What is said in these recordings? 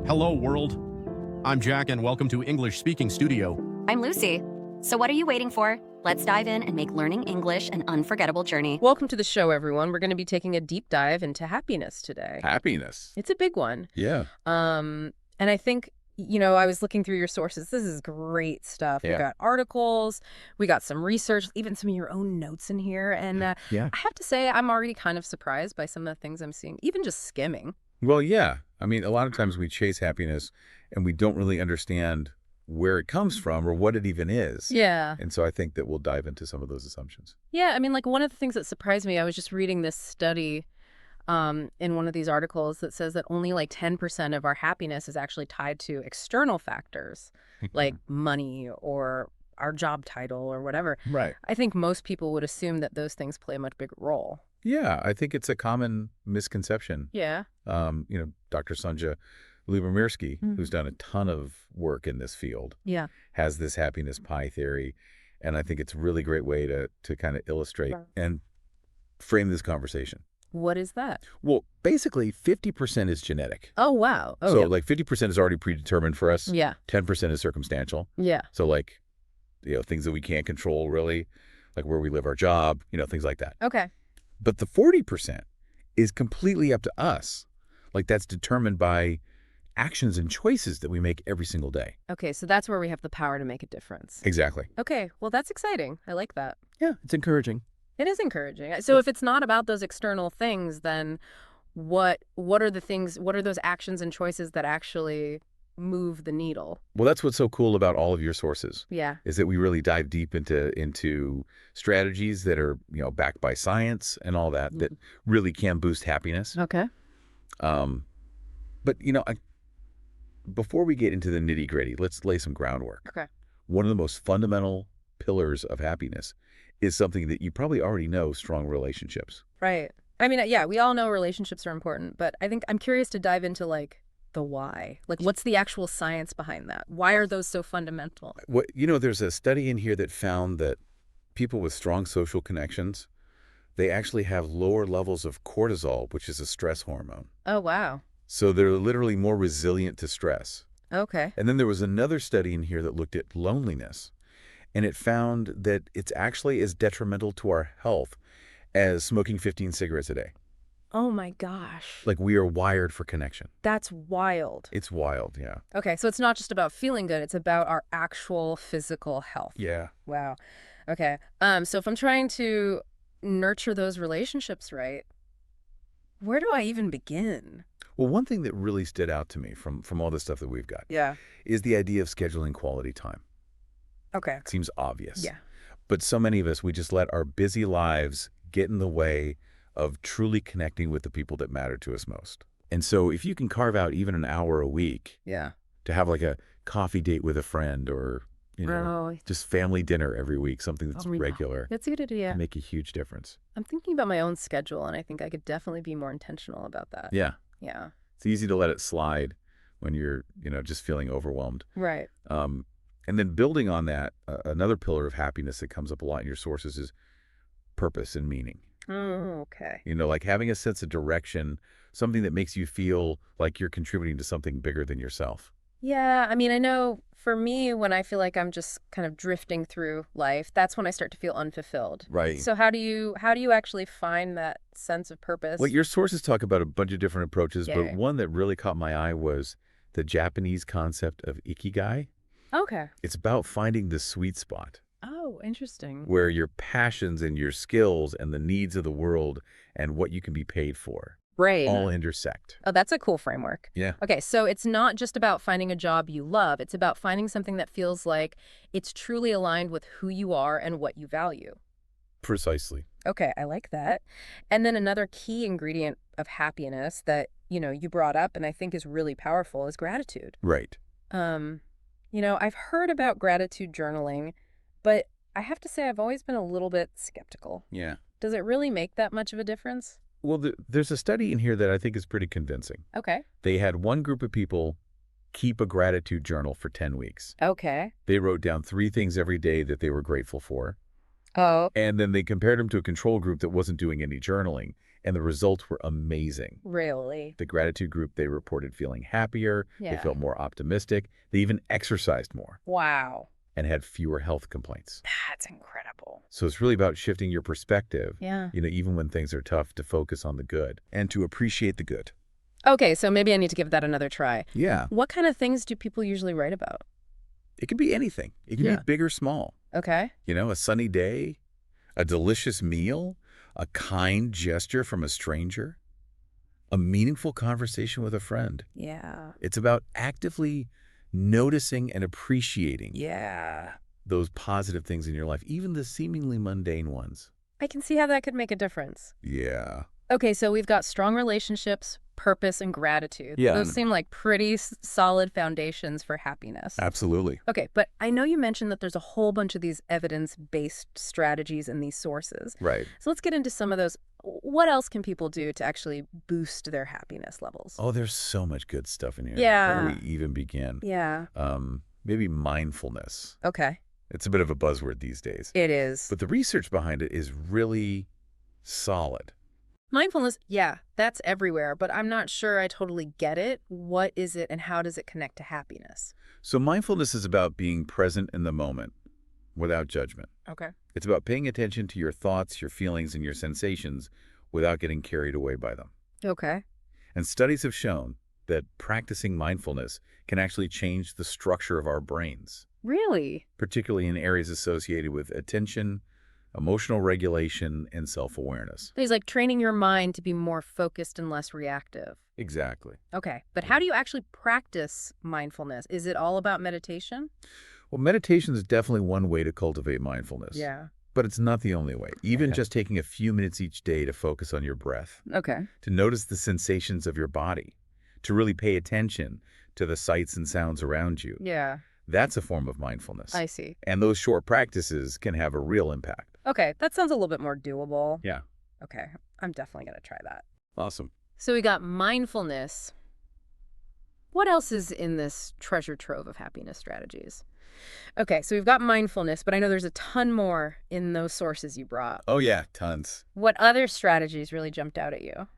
Hello, world. I'm Jack, and welcome to English Speaking Studio. I'm Lucy. So what are you waiting for? Let's dive in and make learning English an unforgettable journey. Welcome to the show, everyone. We're going to be taking a deep dive into happiness today. Happiness. It's a big one. Yeah. And I think, I was looking through your sources. This is great stuff. Yeah. We got articles, we got some research, even some of your own notes in here. And Yeah. I have to say, I'm already kind of surprised by some of the things I'm seeing, even just skimming. Well, yeah. I mean, a lot of times we chase happiness and we don't really understand where it comes from or what it even is. Yeah. And so I think that we'll dive into some of those assumptions. Yeah. I mean, like one of the things that surprised me, I was just reading this study in one of these articles that says that only like 10% of our happiness is actually tied to external factors like money or our job title or whatever. Right. I think most people would assume that those things play a much bigger role. Yeah, I think it's a common misconception. Yeah. Dr. Sonja Lyubomirsky, who's done a ton of work in this field, Yeah. has this happiness pie theory. And I think it's a really great way to kind of illustrate and frame this conversation. What is that? Well, basically, 50% is genetic. Oh, wow. Oh, So yeah. like 50% is already predetermined for us. Yeah. 10% is circumstantial. Yeah. So like, things that we can't control really, like where we live, our job, things like that. Okay. But the 40% is completely up to us. Like that's determined by actions and choices that we make every single day. Okay. So that's where we have the power to make a difference. Exactly. Okay. Well, that's exciting. I like that. Yeah, it's encouraging. It is encouraging. So if it's not about those external things, then what are those actions and choices that actually move the needle? Well, that's what's so cool about all of your sources. Yeah. Is that we really dive deep into strategies that are, backed by science and all that really can boost happiness. Okay. But, before we get into the nitty-gritty, let's lay some groundwork. Okay. One of the most fundamental pillars of happiness is something that you probably already know: strong relationships. Right. I mean, yeah, we all know relationships are important, but I think I'm curious to dive into like the why. Like what's the actual science behind that? Why are those so fundamental? There's a study in here that found that people with strong social connections, they actually have lower levels of cortisol, which is a stress hormone. Oh, wow. So they're literally more resilient to stress. Okay. And then there was another study in here that looked at loneliness, and it found that it's actually as detrimental to our health as smoking 15 cigarettes a day. Oh my gosh. Like we are wired for connection. That's wild. It's wild, yeah. Okay, so it's not just about feeling good, it's about our actual physical health. Yeah. Wow. Okay. So if I'm trying to nurture those relationships right, where do I even begin? Well, one thing that really stood out to me from all the stuff that we've got Yeah. is the idea of scheduling quality time. Okay. It seems obvious. Yeah. But so many of us, we just let our busy lives get in the way of truly connecting with the people that matter to us most. And so if you can carve out even an hour a week Yeah. to have like a coffee date with a friend or, just family dinner every week, something that's regular, That's a good idea. can make a huge difference. I'm thinking about my own schedule, and I think I could definitely be more intentional about that. Yeah. Yeah. It's easy to let it slide when you're, just feeling overwhelmed. Right. And then building on that, another pillar of happiness that comes up a lot in your sources is purpose and meaning. Oh, okay. Like having a sense of direction, something that makes you feel like you're contributing to something bigger than yourself. Yeah, I mean, I know for me, when I feel like I'm just kind of drifting through life, that's when I start to feel unfulfilled. Right. So how do you actually find that sense of purpose? Well, your sources talk about a bunch of different approaches, but Yeah. one that really caught my eye was the Japanese concept of ikigai. Okay. It's about finding the sweet spot Oh, interesting. where your passions and your skills and the needs of the world and what you can be paid for Right. all intersect. Oh, that's a cool framework. Yeah. Okay, so it's not just about finding a job you love. It's about finding something that feels like it's truly aligned with who you are and what you value. Precisely. Okay, I like that. And then another key ingredient of happiness that, you brought up and I think is really powerful is gratitude. Right. I've heard about gratitude journaling, but I have to say I've always been a little bit skeptical. Yeah. Does it really make that much of a difference? Well, there's a study in here that I think is pretty convincing. Okay. They had one group of people keep a gratitude journal for 10 weeks. Okay. They wrote down 3 things every day that they were grateful for. Oh. And then they compared them to a control group that wasn't doing any journaling. And the results were amazing. Really? The gratitude group, they reported feeling happier, they Yeah. felt more optimistic, they even exercised more Wow. and had fewer health complaints. That's incredible. So it's really about shifting your perspective, Yeah. even when things are tough, to focus on the good and to appreciate the good. Okay, so maybe I need to give that another try. Yeah. What kind of things do people usually write about? It can be anything. It can Yeah. be big or small. Okay. A sunny day, a delicious meal, a kind gesture from a stranger, a meaningful conversation with a friend. Yeah. It's about actively noticing and appreciating Yeah. those positive things in your life, even the seemingly mundane ones. I can see how that could make a difference. Yeah. Okay, so we've got strong relationships, purpose, and gratitude. Yeah. Those seem like pretty solid foundations for happiness. Absolutely. Okay, but I know you mentioned that there's a whole bunch of these evidence-based strategies in these sources. Right. So let's get into some of those. What else can people do to actually boost their happiness levels? Oh, there's so much good stuff in here. Yeah. Where do we even begin? Yeah. Maybe mindfulness. Okay. It's a bit of a buzzword these days. It is. But the research behind it is really solid. Mindfulness, yeah, that's everywhere, but I'm not sure I totally get it. What is it and how does it connect to happiness? So mindfulness is about being present in the moment without judgment. Okay. It's about paying attention to your thoughts, your feelings, and your sensations without getting carried away by them. Okay. And studies have shown that practicing mindfulness can actually change the structure of our brains, Really? particularly in areas associated with attention, emotional regulation, and self-awareness. It's like training your mind to be more focused and less reactive. Exactly. Okay, but how do you actually practice mindfulness? Is it all about meditation? Well, meditation is definitely one way to cultivate mindfulness. Yeah. But it's not the only way. Even Okay. just taking a few minutes each day to focus on your breath, Okay. to notice the sensations of your body, to really pay attention to the sights and sounds around you. Yeah, That's a form of mindfulness. I see. And those short practices can have a real impact. Okay, that sounds a little bit more doable. Yeah. Okay, I'm definitely going to try that. Awesome. So we got mindfulness. What else is in this treasure trove of happiness strategies? Okay, so we've got mindfulness, but I know there's a ton more in those sources you brought. Oh, yeah, tons. What other strategies really jumped out at you?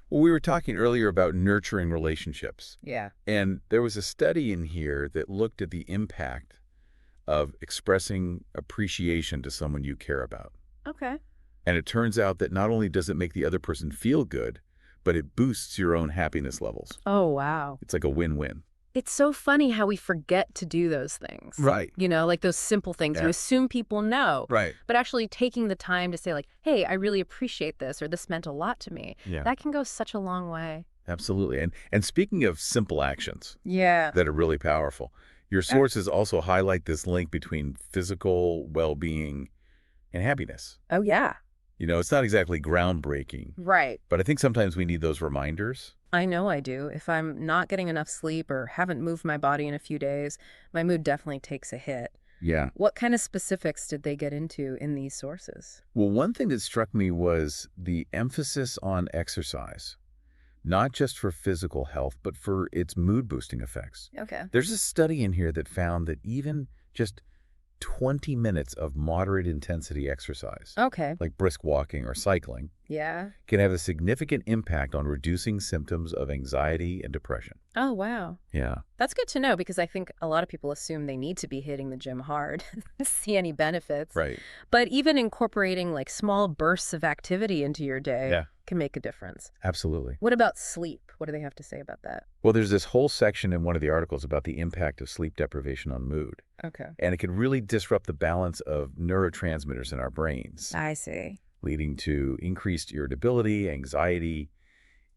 Well, we were talking earlier about nurturing relationships. Yeah. And there was a study in here that looked at the impact of expressing appreciation to someone you care about. Okay. And it turns out that not only does it make the other person feel good, but it boosts your own happiness levels. Oh, wow. It's like a win-win. It's so funny how we forget to do those things. Right. You know, like those simple things. You Yeah. assume people know. Right. But actually taking the time to say like, hey, I really appreciate this, or this meant a lot to me. Yeah. That can go such a long way. Absolutely. And speaking of simple actions Yeah. that are really powerful, your sources also highlight this link between physical well-being and happiness. Oh, yeah. It's not exactly groundbreaking, Right. but I think sometimes we need those reminders. I know I do. If I'm not getting enough sleep or haven't moved my body in a few days, my mood definitely takes a hit. Yeah. What kind of specifics did they get into in these sources? Well, one thing that struck me was the emphasis on exercise, not just for physical health, but for its mood-boosting effects. Okay. There's a study in here that found that even just 20 minutes of moderate intensity exercise, Okay. like brisk walking or cycling, Yeah. can have a significant impact on reducing symptoms of anxiety and depression. Oh, wow. Yeah. That's good to know because I think a lot of people assume they need to be hitting the gym hard to see any benefits. Right. But even incorporating like small bursts of activity into your day Yeah. can make a difference. Absolutely. What about sleep? What do they have to say about that? Well, there's this whole section in one of the articles about the impact of sleep deprivation on mood. Okay. And it can really disrupt the balance of neurotransmitters in our brains, I see. leading to increased irritability, anxiety,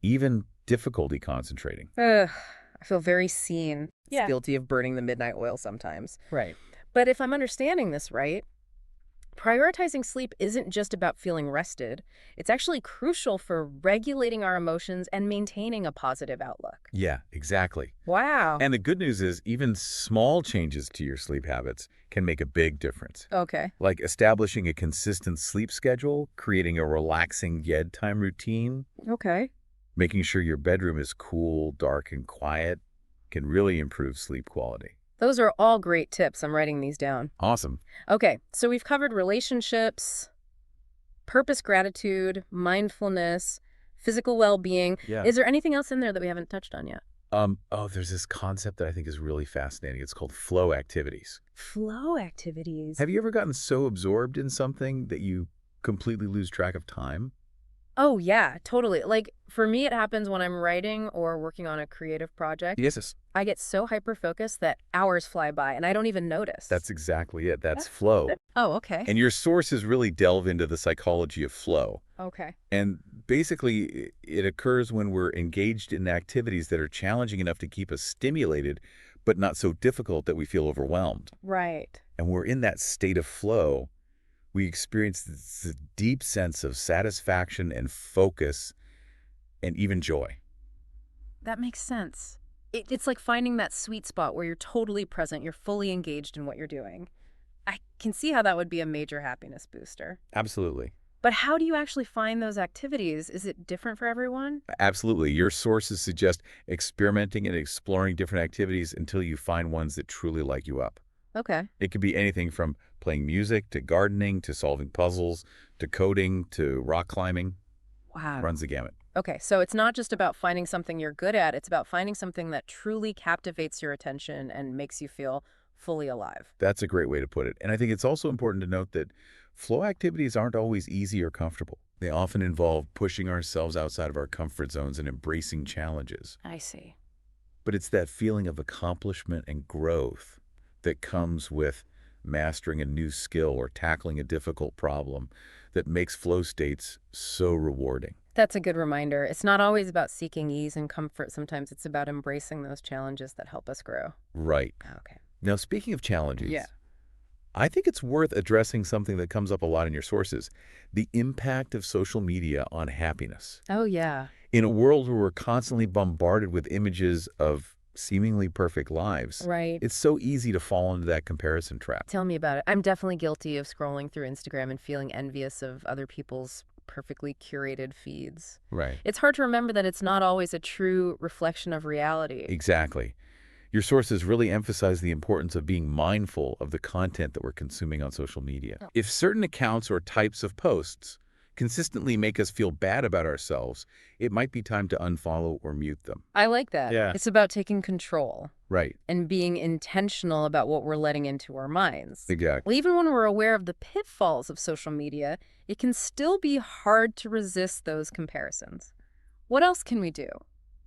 even difficulty concentrating. Ugh, I feel very seen. Yeah. Guilty of burning the midnight oil sometimes. Right. But if I'm understanding this right, prioritizing sleep isn't just about feeling rested. It's actually crucial for regulating our emotions and maintaining a positive outlook. Yeah, exactly. Wow. And the good news is even small changes to your sleep habits can make a big difference. Okay. Like establishing a consistent sleep schedule, creating a relaxing bedtime routine, Okay. making sure your bedroom is cool, dark, and quiet can really improve sleep quality. Those are all great tips. I'm writing these down. Awesome. Okay, so we've covered relationships, purpose, gratitude, mindfulness. physical well-being. Yeah. Is there anything else in there that we haven't touched on yet? There's this concept that I think is really fascinating. It's called flow activities. Flow activities. Have you ever gotten so absorbed in something that you completely lose track of time? Oh, yeah, totally. Like, for me, it happens when I'm writing or working on a creative project. Yes. I get so hyper-focused that hours fly by and I don't even notice. That's exactly it. That's flow. Oh, okay. And your sources really delve into the psychology of flow. Okay. And basically, it occurs when we're engaged in activities that are challenging enough to keep us stimulated, but not so difficult that we feel overwhelmed. Right. And we're in that state of flow. We experience this deep sense of satisfaction and focus and even joy. That makes sense. It's like finding that sweet spot where you're totally present, you're fully engaged in what you're doing. I can see how that would be a major happiness booster. Absolutely. But how do you actually find those activities? Is it different for everyone? Absolutely. Your sources suggest experimenting and exploring different activities until you find ones that truly light you up. Okay. It could be anything from playing music to gardening to solving puzzles to coding to rock climbing. Wow. Runs the gamut. Okay, so it's not just about finding something you're good at, it's about finding something that truly captivates your attention and makes you feel fully alive. That's a great way to put it. And I think it's also important to note that flow activities aren't always easy or comfortable. They often involve pushing ourselves outside of our comfort zones and embracing challenges. I see. But it's that feeling of accomplishment and growth that comes with mastering a new skill or tackling a difficult problem that makes flow states so rewarding. That's a good reminder. It's not always about seeking ease and comfort. Sometimes it's about embracing those challenges that help us grow. Right. Okay. Now, speaking of challenges, Yeah. I think it's worth addressing something that comes up a lot in your sources, the impact of social media on happiness. Oh, yeah. In a world where we're constantly bombarded with images of seemingly perfect lives, Right. it's so easy to fall into that comparison trap. Tell me about it. I'm definitely guilty of scrolling through Instagram and feeling envious of other people's perfectly curated feeds. Right. It's hard to remember that it's not always a true reflection of reality. Exactly. Your sources really emphasize the importance of being mindful of the content that we're consuming on social media. If certain accounts or types of posts consistently make us feel bad about ourselves, it might be time to unfollow or mute them. I like that. Yeah. It's about taking control Right. and being intentional about what we're letting into our minds. Exactly. Well, even when we're aware of the pitfalls of social media, it can still be hard to resist those comparisons. What else can we do?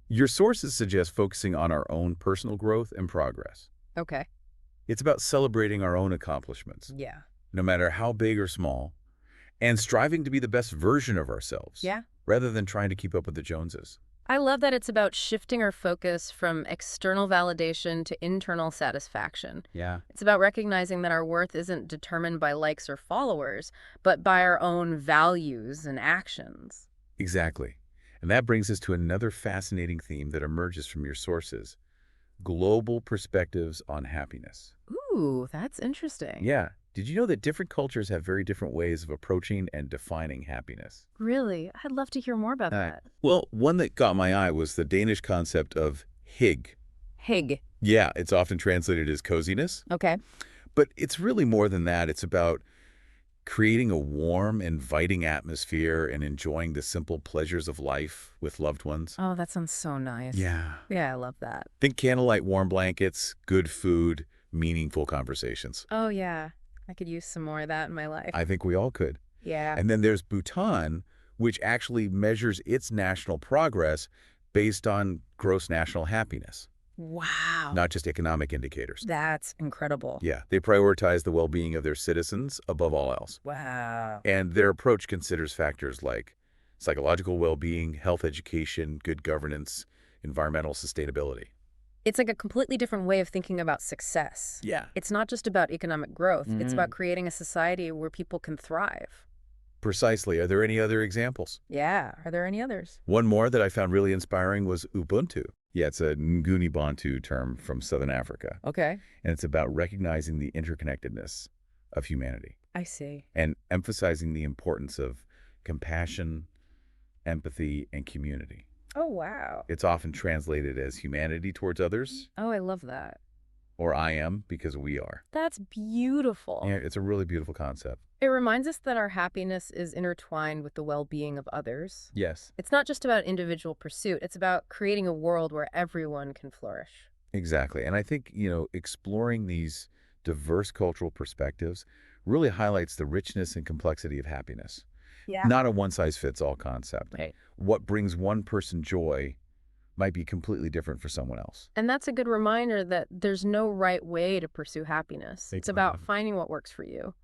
Your sources suggest focusing on our own personal growth and progress. Okay. It's about celebrating our own accomplishments, Yeah. no matter how big or small, and striving to be the best version of ourselves, Yeah. rather than trying to keep up with the Joneses. I love that it's about shifting our focus from external validation to internal satisfaction. Yeah. It's about recognizing that our worth isn't determined by likes or followers, but by our own values and actions. Exactly. And that brings us to another fascinating theme that emerges from your sources: global perspectives on happiness. Ooh, that's interesting. Yeah. Did you know that different cultures have very different ways of approaching and defining happiness? Really? I'd love to hear more about that. Well, one that caught my eye was the Danish concept of hygge. Hygge. Yeah, it's often translated as coziness, Okay. but it's really more than that. It's about creating a warm, inviting atmosphere and enjoying the simple pleasures of life with loved ones. Oh, that sounds so nice. Yeah. Yeah, I love that. Think candlelight, warm blankets, good food, meaningful conversations. Oh, yeah. I could use some more of that in my life. I think we all could. Yeah. And then there's Bhutan, which actually measures its national progress based on gross national happiness, Wow. not just economic indicators. That's incredible. Yeah, they prioritize the well-being of their citizens above all else. Wow. And their approach considers factors like psychological well-being, health education, good governance, environmental sustainability. It's like a completely different way of thinking about success. Yeah. It's not just about economic growth. It's about creating a society where people can thrive. Precisely. Are there any other examples? Yeah. Are there any others? One more that I found really inspiring was Ubuntu. Yeah, it's a Nguni Bantu term from Southern Africa. Okay. And it's about recognizing the interconnectedness of humanity I see. and emphasizing the importance of compassion, empathy, and community. Oh, wow. It's often translated as humanity towards others. Oh, I love that. or I am because we are. That's beautiful. Yeah, it's a really beautiful concept. It reminds us that our happiness is intertwined with the well-being of others. Yes. It's not just about individual pursuit. It's about creating a world where everyone can flourish. Exactly. And I think, exploring these diverse cultural perspectives really highlights the richness and complexity of happiness. Yeah. Not a one-size-fits-all concept. Right. What brings one person joy might be completely different for someone else. And that's a good reminder that there's no right way to pursue happiness. It's about finding what works for you,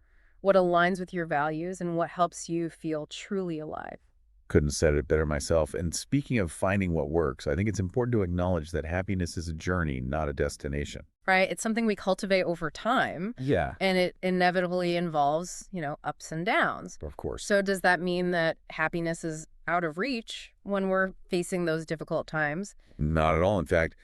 what aligns with your values, and what helps you feel truly alive. Couldn't have said it better myself. And speaking of finding what works, I think it's important to acknowledge that happiness is a journey, not a destination. Right? It's something we cultivate over time. Yeah. And it inevitably involves, ups and downs. Of course. So does that mean that happiness is out of reach when we're facing those difficult times? Not at all. In fact,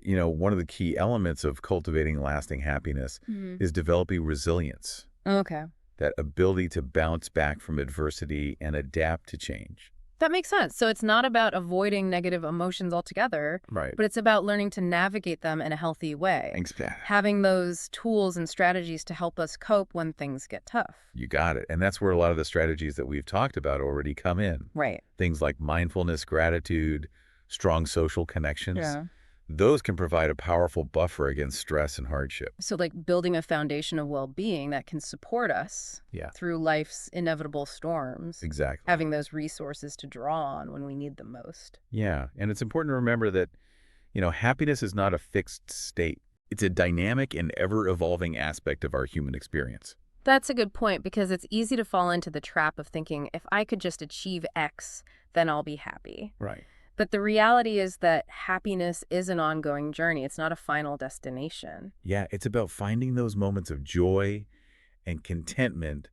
one of the key elements of cultivating lasting happiness is developing resilience. Okay. That ability to bounce back from adversity and adapt to change. That makes sense. So it's not about avoiding negative emotions altogether, Right. but it's about learning to navigate them in a healthy way. Exactly. Having those tools and strategies to help us cope when things get tough. You got it. And that's where a lot of the strategies that we've talked about already come in. Right. Things like mindfulness, gratitude, strong social connections. Yeah. Those can provide a powerful buffer against stress and hardship. So like building a foundation of well-being that can support us through life's inevitable storms. Exactly. Having those resources to draw on when we need them most. Yeah. And it's important to remember that, happiness is not a fixed state. It's a dynamic and ever-evolving aspect of our human experience. That's a good point, because it's easy to fall into the trap of thinking, if I could just achieve X, then I'll be happy. Right. But the reality is that happiness is an ongoing journey. It's not a final destination. Yeah, it's about finding those moments of joy and contentment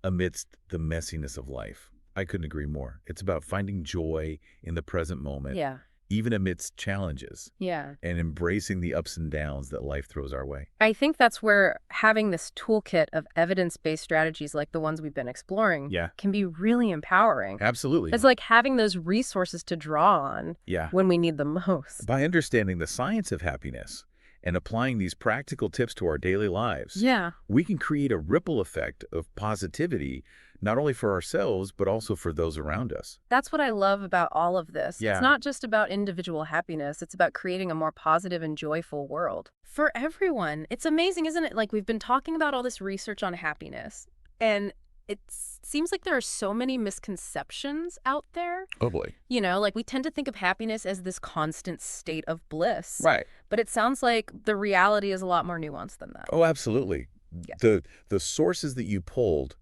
amidst the messiness of life. I couldn't agree more. It's about finding joy in the present moment, Yeah. even amidst challenges, Yeah. and embracing the ups and downs that life throws our way. I think that's where having this toolkit of evidence-based strategies like the ones we've been exploring can be really empowering. Absolutely. It's like having those resources to draw on when we need them most. By understanding the science of happiness and applying these practical tips to our daily lives, we can create a ripple effect of positivity, not only for ourselves, but also for those around us. That's what I love about all of this. Yeah. It's not just about individual happiness. It's about creating a more positive and joyful world for everyone. It's amazing, isn't it? Like, we've been talking about all this research on happiness, and it seems like there are so many misconceptions out there. Oh, boy. Like, we tend to think of happiness as this constant state of bliss. Right. But it sounds like the reality is a lot more nuanced than that. Oh, absolutely. Yeah. The sources that you pulled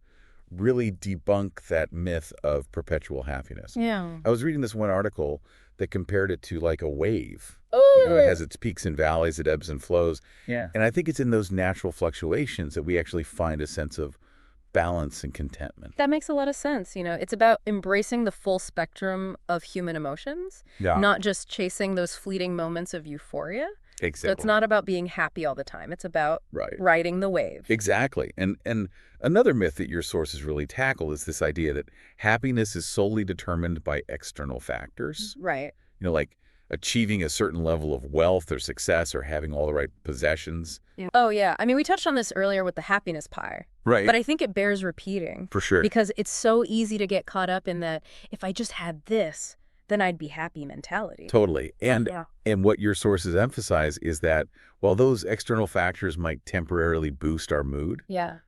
really debunk that myth of perpetual happiness. Yeah. I was reading this one article that compared it to like a wave. Oh. It has its peaks and valleys, it ebbs and flows. Yeah. And I think it's in those natural fluctuations that we actually find a sense of balance and contentment. That makes a lot of sense. It's about embracing the full spectrum of human emotions, Yeah. not just chasing those fleeting moments of euphoria. Exactly. So it's not about being happy all the time. It's about riding the wave. Exactly. And another myth that your sources really tackle is this idea that happiness is solely determined by external factors. Right. Like achieving a certain level of wealth or success or having all the right possessions. Yeah. Oh, yeah. I mean, we touched on this earlier with the happiness pie. Right. But I think it bears repeating. For sure. Because it's so easy to get caught up in that, if I just had this, then I'd be happy mentality. Totally. And what your sources emphasize is that while those external factors might temporarily boost our mood,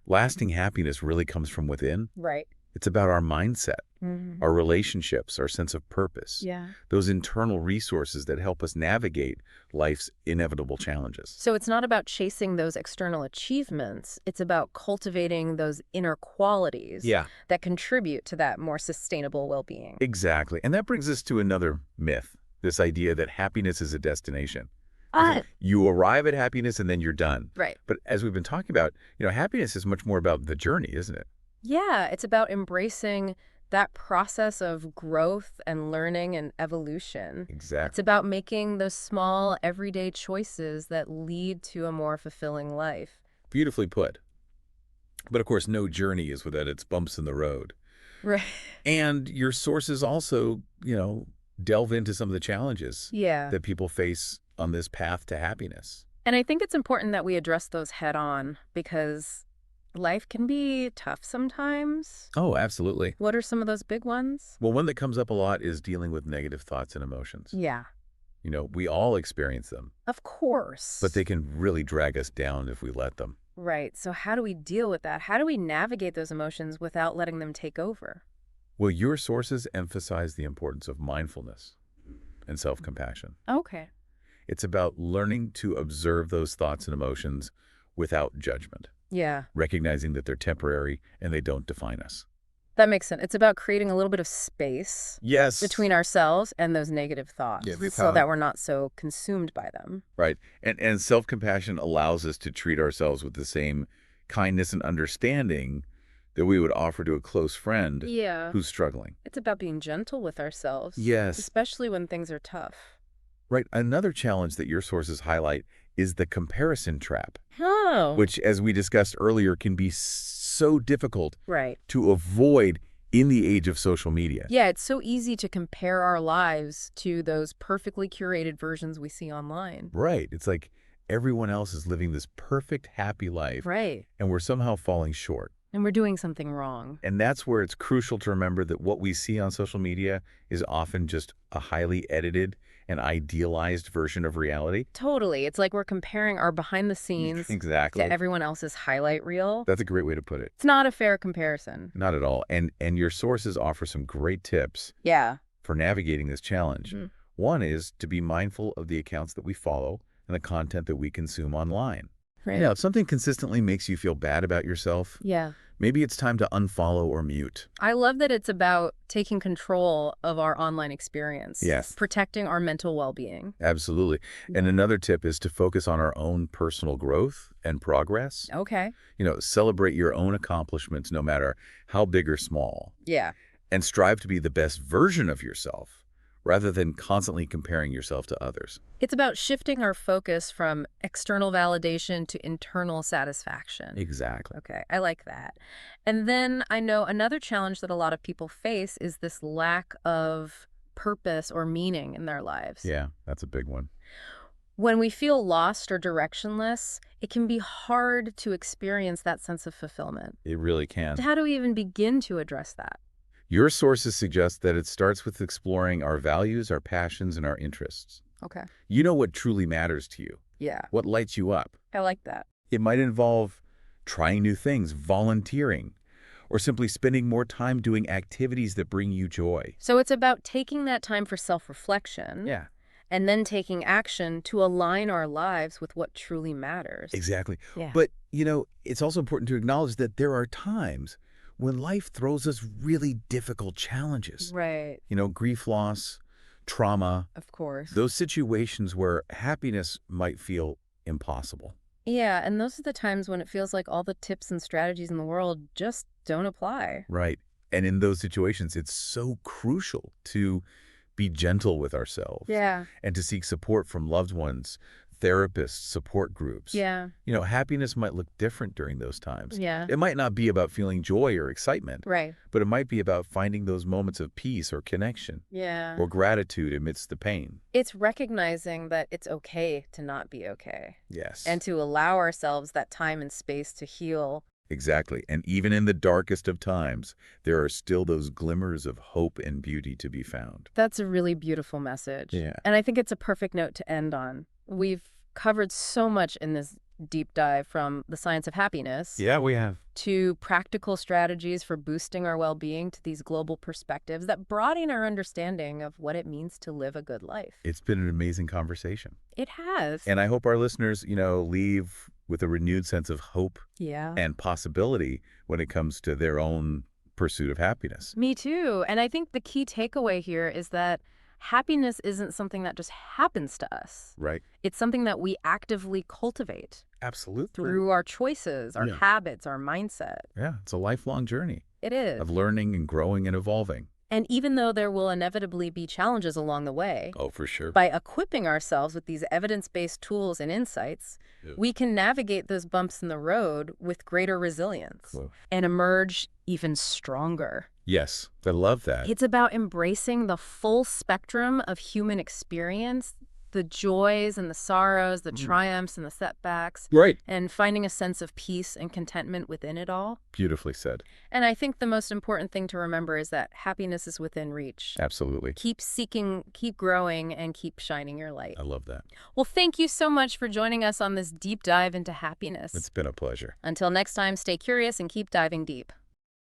lasting happiness really comes from within. Right. It's about our mindset, our relationships, our sense of purpose. Yeah. Those internal resources that help us navigate life's inevitable challenges. So it's not about chasing those external achievements. It's about cultivating those inner qualities that contribute to that more sustainable well-being. Exactly. And that brings us to another myth, this idea that happiness is a destination. You arrive at happiness and then you're done. Right. But as we've been talking about, happiness is much more about the journey, isn't it? Yeah, it's about embracing that process of growth and learning and evolution. Exactly. It's about making those small, everyday choices that lead to a more fulfilling life. Beautifully put. But of course, no journey is without its bumps in the road. Right. And your sources also, delve into some of the challenges that people face on this path to happiness. And I think it's important that we address those head on because life can be tough sometimes. Oh, absolutely. What are some of those big ones? Well, one that comes up a lot is dealing with negative thoughts and emotions. Yeah, We all experience them, of course. but they can really drag us down if we let them. Right. So how do we deal with that? How do we navigate those emotions without letting them take over? Well, your sources emphasize the importance of mindfulness and self-compassion. Okay. It's about learning to observe those thoughts and emotions without judgment, Yeah, recognizing that they're temporary and they don't define us. that makes sense. It's about creating a little bit of space Yes. between ourselves and those negative thoughts Yeah, we've so had- that we're not so consumed by them. Right. And self-compassion allows us to treat ourselves with the same kindness and understanding that we would offer to a close friend Yeah. who's struggling. It's about being gentle with ourselves. Yes. Especially when things are tough. Right. Another challenge that your sources highlight is the comparison trap, Oh. which, as we discussed earlier, can be so difficult Right. to avoid in the age of social media. Yeah, it's so easy to compare our lives to those perfectly curated versions we see online. Right. It's like everyone else is living this perfect, happy life, Right. and we're somehow falling short. And we're doing something wrong. And that's where it's crucial to remember that what we see on social media is often just a highly edited and idealized version of reality. Totally. It's like we're comparing our behind the scenes Exactly. to everyone else's highlight reel. That's a great way to put it. It's not a fair comparison. Not at all. And your sources offer some great tips Yeah. for navigating this challenge. Mhm. One is to be mindful of the accounts that we follow and the content that we consume online. Right. If something consistently makes you feel bad about yourself, Yeah. maybe it's time to unfollow or mute. I love that it's about taking control of our online experience. Yes. Protecting our mental well-being. Absolutely. And another tip is to focus on our own personal growth and progress. Okay. Celebrate your own accomplishments, no matter how big or small, Yeah. and strive to be the best version of yourself rather than constantly comparing yourself to others. It's about shifting our focus from external validation to internal satisfaction. Exactly. Okay, I like that. And then I know another challenge that a lot of people face is this lack of purpose or meaning in their lives. Yeah, that's a big one. When we feel lost or directionless, it can be hard to experience that sense of fulfillment. It really can. How do we even begin to address that? Your sources suggest that it starts with exploring our values, our passions, and our interests. Okay. You know what truly matters to you, Yeah, what lights you up. I like that. It might involve trying new things, volunteering, or simply spending more time doing activities that bring you joy. So it's about taking that time for self-reflection. Yeah, And then taking action to align our lives with what truly matters. exactly. Yeah. But, it's also important to acknowledge that there are times when life throws us really difficult challenges. Right, Grief, loss, trauma, of course. those situations where happiness might feel impossible. Yeah, and those are the times when it feels like all the tips and strategies in the world just don't apply. Right. And in those situations, it's so crucial to be gentle with ourselves. Yeah. And to seek support from loved ones, therapists, support groups. Yeah. Happiness might look different during those times. Yeah. It might not be about feeling joy or excitement, Right. but it might be about finding those moments of peace or connection Yeah. or gratitude amidst the pain. It's recognizing that it's okay to not be okay Yes. and to allow ourselves that time and space to heal. Exactly. And even in the darkest of times, there are still those glimmers of hope and beauty to be found. That's a really beautiful message. Yeah. And I think it's a perfect note to end on. We've covered so much in this deep dive, from the science of happiness Yeah, we have. to practical strategies for boosting our well-being to these global perspectives that broaden our understanding of what it means to live a good life. It's been an amazing conversation. It has. And I hope our listeners, leave with a renewed sense of hope Yeah. and possibility when it comes to their own pursuit of happiness. Me too. And I think the key takeaway here is that happiness isn't something that just happens to us. Right. It's something that we actively cultivate Absolutely. through our choices, our Yeah. habits, our mindset. Yeah, it's a lifelong journey It is. of learning and growing and evolving. And even though there will inevitably be challenges along the way, Oh, for sure. by equipping ourselves with these evidence-based tools and insights, Yeah. we can navigate those bumps in the road with greater resilience Cool. and emerge even stronger. Yes, I love that. It's about embracing the full spectrum of human experience the joys and the sorrows, the triumphs and the setbacks, Right. and finding a sense of peace and contentment within it all. Beautifully said. And I think the most important thing to remember is that happiness is within reach. Absolutely. Keep seeking, keep growing, and keep shining your light. I love that. Well, thank you so much for joining us on this deep dive into happiness. It's been a pleasure. Until next time, stay curious and keep diving deep.